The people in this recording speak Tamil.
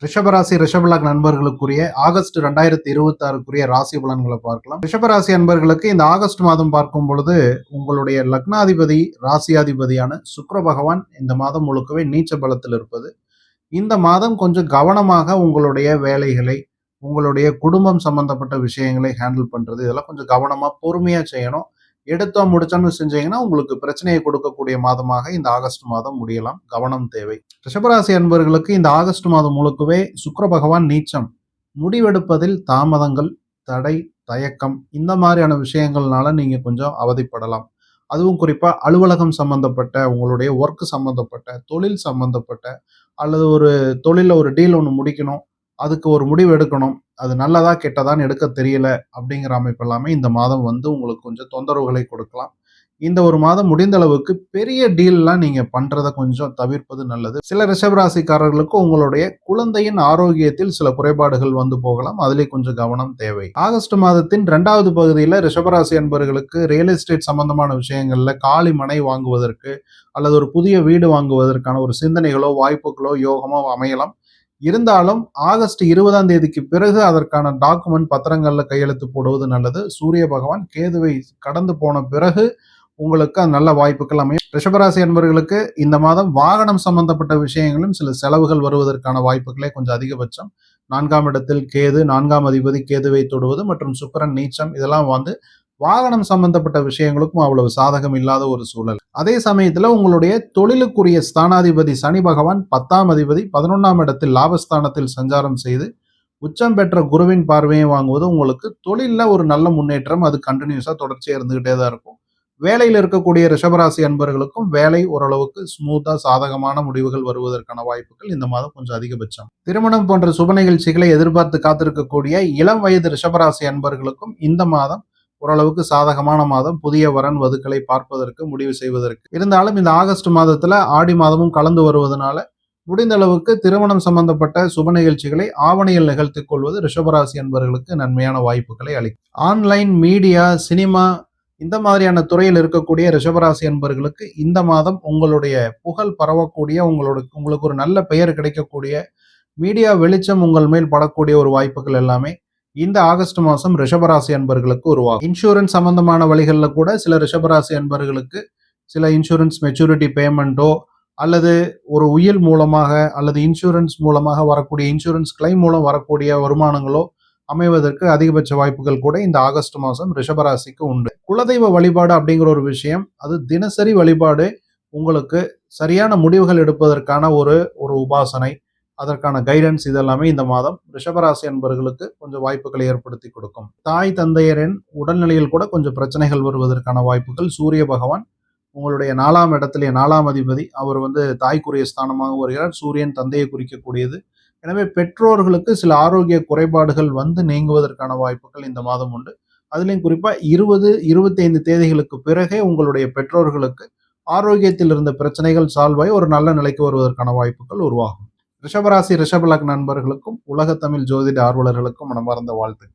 ரிஷபராசி ரிஷபலக் நண்பர்களுக்குரிய ஆகஸ்ட் 2026க்குரிய ராசி பலன்களை பார்க்கலாம். ரிஷபராசி அன்பர்களுக்கு இந்த ஆகஸ்ட் மாதம் பார்க்கும் பொழுது உங்களுடைய லக்னாதிபதி ராசியாதிபதியான சுக்கிர பகவான் இந்த மாதம் முழுக்கவே நீச்ச பலத்தில் இருப்பது. இந்த மாதம் கொஞ்சம் கவனமாக உங்களுடைய வேலைகளை, உங்களுடைய குடும்பம் சம்பந்தப்பட்ட விஷயங்களை ஹேண்டில் பண்றது இதெல்லாம் கொஞ்சம் கவனமா பொறுமையா செய்யணும். எடுத்தோம் முடிச்சோம்னு செஞ்சீங்கன்னா உங்களுக்கு பிரச்சனையை கொடுக்கக்கூடிய மாதமாக இந்த ஆகஸ்ட் மாதம் முடியலாம். கவனம் தேவை. ரிஷபராசி அன்பர்களுக்கு இந்த ஆகஸ்ட் மாதம் முழுக்கவே சுக்கிர பகவான் நீச்சம். முடிவெடுப்பதில் தாமதங்கள், தடை, தயக்கம் இந்த மாதிரியான விஷயங்கள்னால நீங்க கொஞ்சம் அவதிப்படலாம். அதுவும் குறிப்பா அலுவலகம் சம்பந்தப்பட்ட, உங்களுடைய ஒர்க் சம்பந்தப்பட்ட, தொழில் சம்பந்தப்பட்ட அல்லது ஒரு தொழில ஒரு டீல் ஒன்று முடிக்கணும், அதுக்கு ஒரு முடிவு எடுக்கணும், அது நல்லதா கெட்டதான்னு எடுக்க தெரியல அப்படிங்கிற அமைப்பு எல்லாமே இந்த மாதம் உங்களுக்கு கொஞ்சம் தொந்தரவுகளை கொடுக்கலாம். இந்த ஒரு மாதம் முடிந்த அளவுக்கு பெரிய டீல்லாம் நீங்க பண்றதை கொஞ்சம் தவிர்ப்பது நல்லது. சில ரிஷபராசிக்காரர்களுக்கு உங்களுடைய குழந்தையின் ஆரோக்கியத்தில் சில குறைபாடுகள் வந்து போகலாம். அதிலே கொஞ்சம் கவனம் தேவை. ஆகஸ்ட் மாதத்தின் 2வது பகுதியில் ரிஷபராசி அன்பர்களுக்கு ரியல் எஸ்டேட் சம்பந்தமான விஷயங்கள்ல காலி மனை வாங்குவதற்கு அல்லது ஒரு புதிய வீடு வாங்குவதற்கான ஒரு சிந்தனைகளோ, வாய்ப்புகளோ, யோகமோ அமையலாம். இருந்தாலும் ஆகஸ்ட் 20ஆம் தேதிக்கு பிறகு அதற்கான டாக்குமெண்ட் பத்திரங்கள்ல கையெழுத்து போடுவது நல்லது. சூரிய பகவான் கேதுவை கடந்து போன பிறகு உங்களுக்கு நல்ல வாய்ப்புகள் அமையும். ரிஷபராசி அன்பர்களுக்கு இந்த மாதம் வாகனம் சம்பந்தப்பட்ட விஷயங்களும் சில செலவுகள் வருவதற்கான வாய்ப்புகளே கொஞ்சம் அதிகபட்சம். 4ஆம் இடத்தில் கேது, 4ஆம் அதிபதி கேதுவை தொடுவது மற்றும் சுக்கிரன் நீச்சம் இதெல்லாம் வாகனம் சம்பந்தப்பட்ட விஷயங்களுக்கும் அவ்வளவு சாதகம் இல்லாத ஒரு சூழல். அதே சமயத்துல உங்களுடைய தொழிலுக்குரிய ஸ்தானாதிபதி சனி பகவான் 10ஆம் அதிபதி 11ஆம் இடத்தில் லாபஸ்தானத்தில் சஞ்சாரம் செய்து உச்சம் பெற்ற குருவின் பார்வையை வாங்குவது உங்களுக்கு தொழில ஒரு நல்ல முன்னேற்றம் அது கண்டினியூஸா தொடர்ச்சியா இருந்துகிட்டே தான் இருக்கும். வேலையில் இருக்கக்கூடிய ரிஷபராசி அன்பர்களுக்கும் வேலை ஓரளவுக்கு ஸ்மூத்தா சாதகமான முடிவுகள் வருவதற்கான வாய்ப்புகள் இந்த மாதம் கொஞ்சம் அதிகபட்சம். திருமணம் போன்ற சுப நிகழ்ச்சிகளை எதிர்பார்த்து காத்திருக்கக்கூடிய இளம் வயது ரிஷபராசி அன்பர்களுக்கும் இந்த மாதம் ஓரளவுக்கு சாதகமான மாதம். புதிய வரன் வதுக்களை பார்ப்பதற்கு முடிவு செய்வதற்கு. இருந்தாலும் இந்த ஆகஸ்ட் மாதத்துல ஆடி மாதமும் கலந்து வருவதனால முடிந்த அளவுக்கு திருமணம் சம்பந்தப்பட்ட சுப நிகழ்ச்சிகளை ஆவணியில் நிகழ்த்திக் கொள்வது ரிஷபராசி அன்பர்களுக்கு நன்மையான வாய்ப்புகளை அளிக்கும். ஆன்லைன் மீடியா, சினிமா இந்த மாதிரியான துறையில் இருக்கக்கூடிய ரிஷபராசி அன்பர்களுக்கு இந்த மாதம் உங்களுடைய புகழ் பரவக்கூடிய, உங்களுக்கு ஒரு நல்ல பெயர் கிடைக்கக்கூடிய, மீடியா வெளிச்சம் உங்கள் மேல் படக்கூடிய ஒரு வாய்ப்புகள் எல்லாமே இந்த ஆகஸ்ட் மாதம் ரிஷபராசி அன்பர்களுக்கு உருவாகும். இன்சூரன்ஸ் சம்பந்தமான வழிகளில் கூட சில ரிஷபராசி அன்பர்களுக்கு சில இன்சூரன்ஸ் மெச்சூரிட்டி பேமெண்ட்டோ அல்லது ஒரு உயில் மூலமாக அல்லது இன்சூரன்ஸ் மூலமாக வரக்கூடிய இன்சூரன்ஸ் கிளைம் மூலம் வரக்கூடிய வருமானங்களோ அமைவதற்கு அதிகபட்ச வாய்ப்புகள் கூட இந்த ஆகஸ்ட் மாதம் ரிஷபராசிக்கு உண்டு. குலதெய்வ வழிபாடு அப்படிங்கிற ஒரு விஷயம், அது தினசரி வழிபாடு உங்களுக்கு சரியான முடிவுகள் எடுப்பதற்கான ஒரு உபாசனை, அதற்கான கைடன்ஸ் இதெல்லாமே இந்த மாதம் ரிஷபராசி அன்பர்களுக்கு கொஞ்சம் வாய்ப்புகளை ஏற்படுத்தி கொடுக்கும். தாய் தந்தையரின் உடல்நிலையில் கூட கொஞ்சம் பிரச்சனைகள் வருவதற்கான வாய்ப்புகள். சூரிய பகவான் உங்களுடைய 4ஆம் இடத்திலே 4ஆம் அதிபதி, அவர் தாய்க்குரிய ஸ்தானமாக வருகிறார். சூரியன் தந்தையை குறிக்கக்கூடியது. எனவே பெற்றோர்களுக்கு சில ஆரோக்கிய குறைபாடுகள் நீங்குவதற்கான வாய்ப்புகள் இந்த மாதம் உண்டு. அதுலேயும் குறிப்பா 20, 25 தேதிகளுக்கு பிறகே உங்களுடைய பெற்றோர்களுக்கு ஆரோக்கியத்தில் இருந்த பிரச்சனைகள் சால்வ் ஆகி ஒரு நல்ல நிலைக்கு வருவதற்கான வாய்ப்புகள் உருவாகும். ரிஷபராசி ரிஷபலக் நண்பர்களுக்கும் உலக தமிழ் ஜோதிட ஆர்வலர்களுக்கும் மனமார்ந்த வாழ்த்துக்கள்.